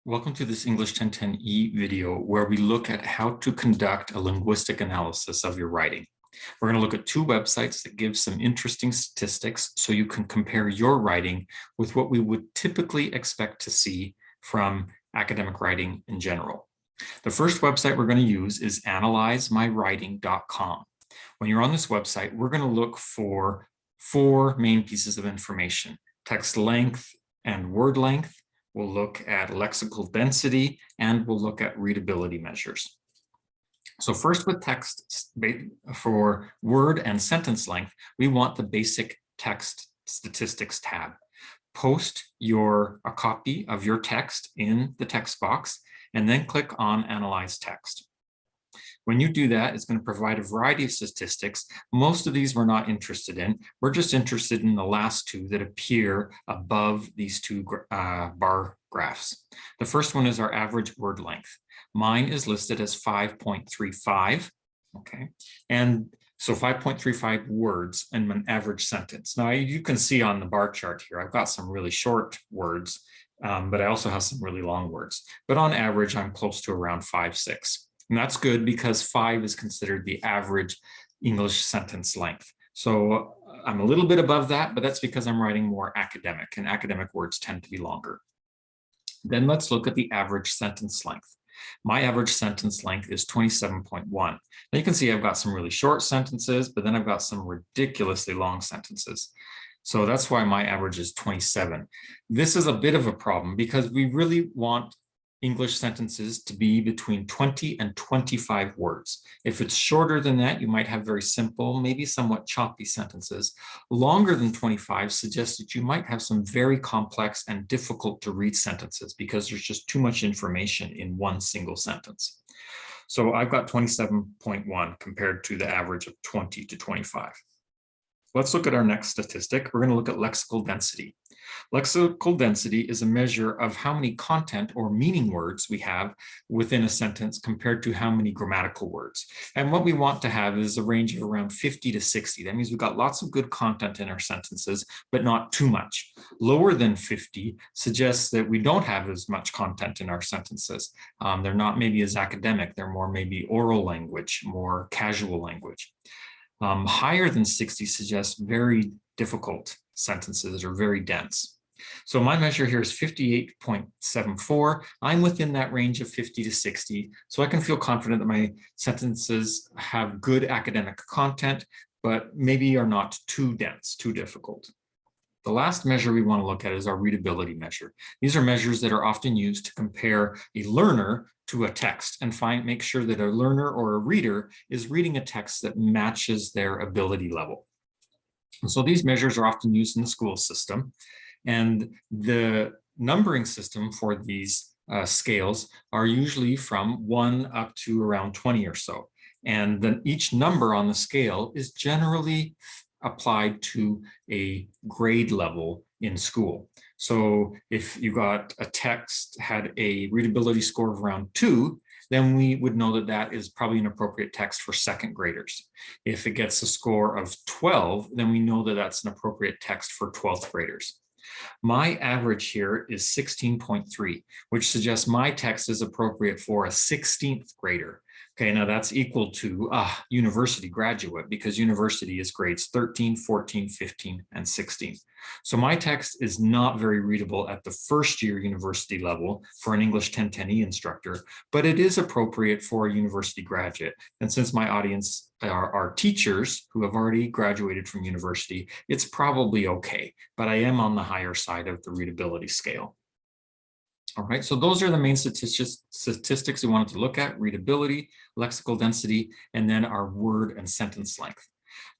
Welcome to this English 1010E video where we look at how to conduct a linguistic analysis of your writing. We're going to look at two websites that give some interesting statistics so you can compare your writing with what we would typically expect to see from academic writing in general. The first website we're going to use is analyzemywriting.com. When you're on this website, we're going to look for four main pieces of information: text length and word length. We'll look at lexical density, and we'll look at readability measures. So first, with text, for word and sentence length, we want the basic text statistics tab. Post a copy of your text in the text box, and then click on Analyze Text. When you do that, it's going to provide a variety of statistics. Most of these we're not interested in. We're just interested in the last two that appear above these two bar graphs. The first one is our average word length. Mine is listed as 5.35. Okay. And so 5.35 words in an average sentence. Now you can see on the bar chart here, I've got some really short words, but I also have some really long words. But on average, I'm close to around 5.6. And that's good because 5 is considered the average English sentence length. So I'm a little bit above that, but that's because I'm writing more academic, and academic words tend to be longer. Then let's look at the average sentence length. My average sentence length is 27.1. Now you can see I've got some really short sentences, but then I've got some ridiculously long sentences. So that's why my average is 27. This is a bit of a problem because we really want English sentences to be between 20 and 25 words. If it's shorter than that, you might have very simple, maybe somewhat choppy sentences. Longer than 25 suggests that you might have some very complex and difficult to read sentences because there's just too much information in one single sentence. So I've got 27.1 compared to the average of 20 to 25. Let's look at our next statistic. We're going to look at lexical density. Lexical density is a measure of how many content or meaning words we have within a sentence compared to how many grammatical words. And what we want to have is a range of around 50 to 60. That means we've got lots of good content in our sentences, but not too much. Lower than 50 suggests that we don't have as much content in our sentences. They're not maybe as academic. They're more maybe oral language, more casual language. Higher than 60 suggests very difficult sentences or very dense. So my measure here is 58.74. I'm within that range of 50 to 60, so I can feel confident that my sentences have good academic content, but maybe are not too dense, too difficult. The last measure we want to look at is our readability measure. These are measures that are often used to compare a learner to a text and make sure that a learner or a reader is reading a text that matches their ability level. And so these measures are often used in the school system, and the numbering system for these scales are usually from 1 up to around 20 or so. And then each number on the scale is generally applied to a grade level in school. So if you got a text had a readability score of around 2, then we would know that that is probably an appropriate text for second graders. If it gets a score of 12, then we know that that's an appropriate text for 12th graders. My average here is 16.3, which suggests my text is appropriate for a 16th grader. Okay, now that's equal to a university graduate because university is grades 13, 14, 15, and 16. So my text is not very readable at the first year university level for an English 1010E instructor, but it is appropriate for a university graduate. And since my audience are teachers who have already graduated from university, it's probably okay, but I am on the higher side of the readability scale. All right, so those are the main statistics we wanted to look at: readability, lexical density, and then our word and sentence length.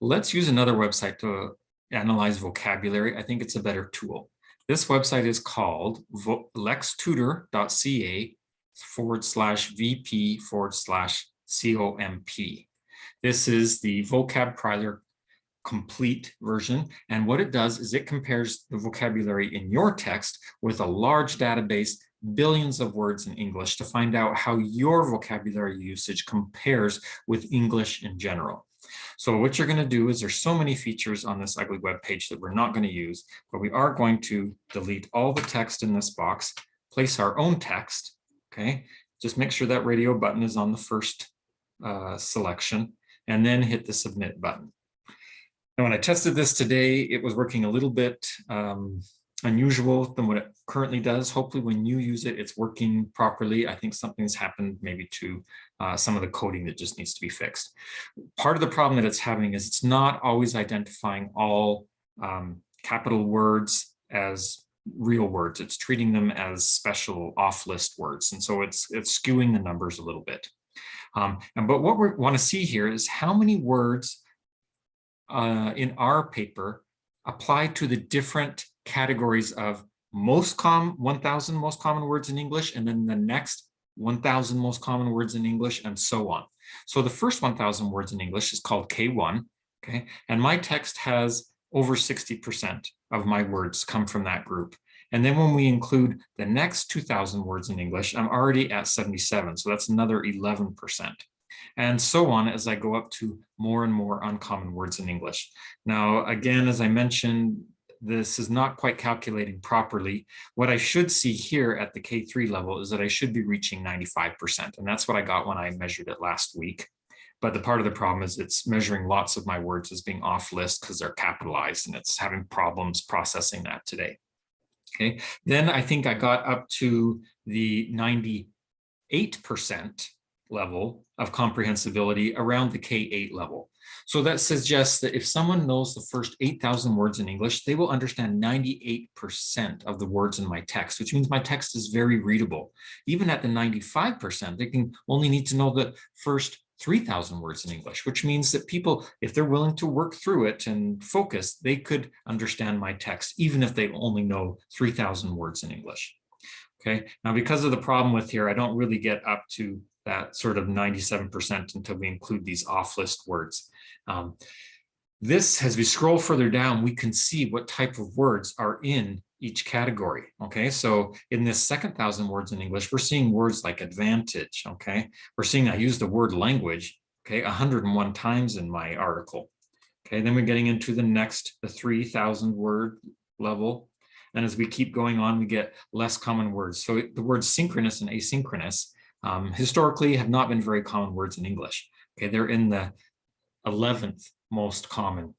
Let's use another website to analyze vocabulary. I think it's a better tool. This website is called lextutor.ca/VP/COMP. This is the vocab prior complete version. And what it does is it compares the vocabulary in your text with a large database, billions of words in English, to find out how your vocabulary usage compares with English in general. So what you're going to do is there's so many features on this ugly web page that we're not going to use, but we are going to delete all the text in this box, place our own text, okay, just make sure that radio button is on the first selection, and then hit the submit button. And when I tested this today, it was working a little bit unusual than what it currently does. Hopefully when you use it, it's working properly. I think something's happened maybe to some of the coding that just needs to be fixed. Part of the problem that it's having is it's not always identifying all capital words as real words. It's treating them as special off-list words. And so it's skewing the numbers a little bit. But what we want to see here is how many words in our paper apply to the different categories of 1,000 most common words in English, and then the next 1,000 most common words in English, and so on. So the first 1,000 words in English is called K1, okay? And my text has over 60% of my words come from that group. And then when we include the next 2,000 words in English, I'm already at 77, so that's another 11%. And so on as I go up to more and more uncommon words in English. Now, again, as I mentioned, this is not quite calculating properly. What I should see here at the K3 level is that I should be reaching 95%. And that's what I got when I measured it last week. But the part of the problem is it's measuring lots of my words as being off list because they're capitalized, and it's having problems processing that today. Okay, then I think I got up to the 98% level of comprehensibility around the K8 level. So that suggests that if someone knows the first 8,000 words in English, they will understand 98% of the words in my text, which means my text is very readable. Even at the 95%, they can only need to know the first 3,000 words in English, which means that people, if they're willing to work through it and focus, they could understand my text, even if they only know 3,000 words in English. Okay, now because of the problem with here, I don't really get up to that sort of 97% until we include these off-list words. This, as we scroll further down, we can see what type of words are in each category. Okay, so in this second 1,000 words in English, we're seeing words like advantage. Okay, we're seeing I use the word language, okay, 101 times in my article. Okay, then we're getting into the 3,000 word level. And as we keep going on, we get less common words. So the words synchronous and asynchronous historically have not been very common words in English. Okay, they're in the 11th most common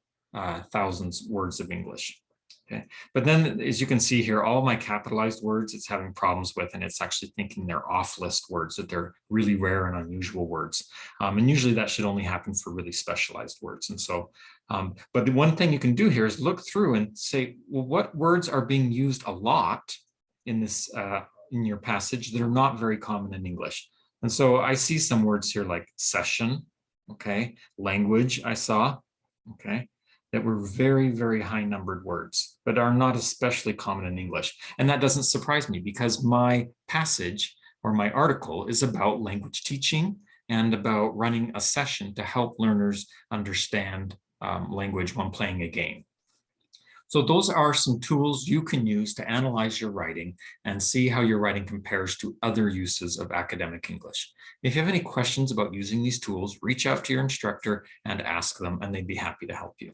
thousands words of English. Okay, but then as you can see here, all my capitalized words it's having problems with, and it's actually thinking they're off-list words, that they're really rare and unusual words. And usually that should only happen for really specialized words. And so, but the one thing you can do here is look through and say, well, what words are being used a lot in this in your passage that are not very common in English? And so I see some words here like session, okay, language I saw, okay, that were very, very high numbered words, but are not especially common in English. And that doesn't surprise me because my passage or my article is about language teaching and about running a session to help learners understand language when playing a game. So those are some tools you can use to analyze your writing and see how your writing compares to other uses of academic English. If you have any questions about using these tools, reach out to your instructor and ask them, and they'd be happy to help you.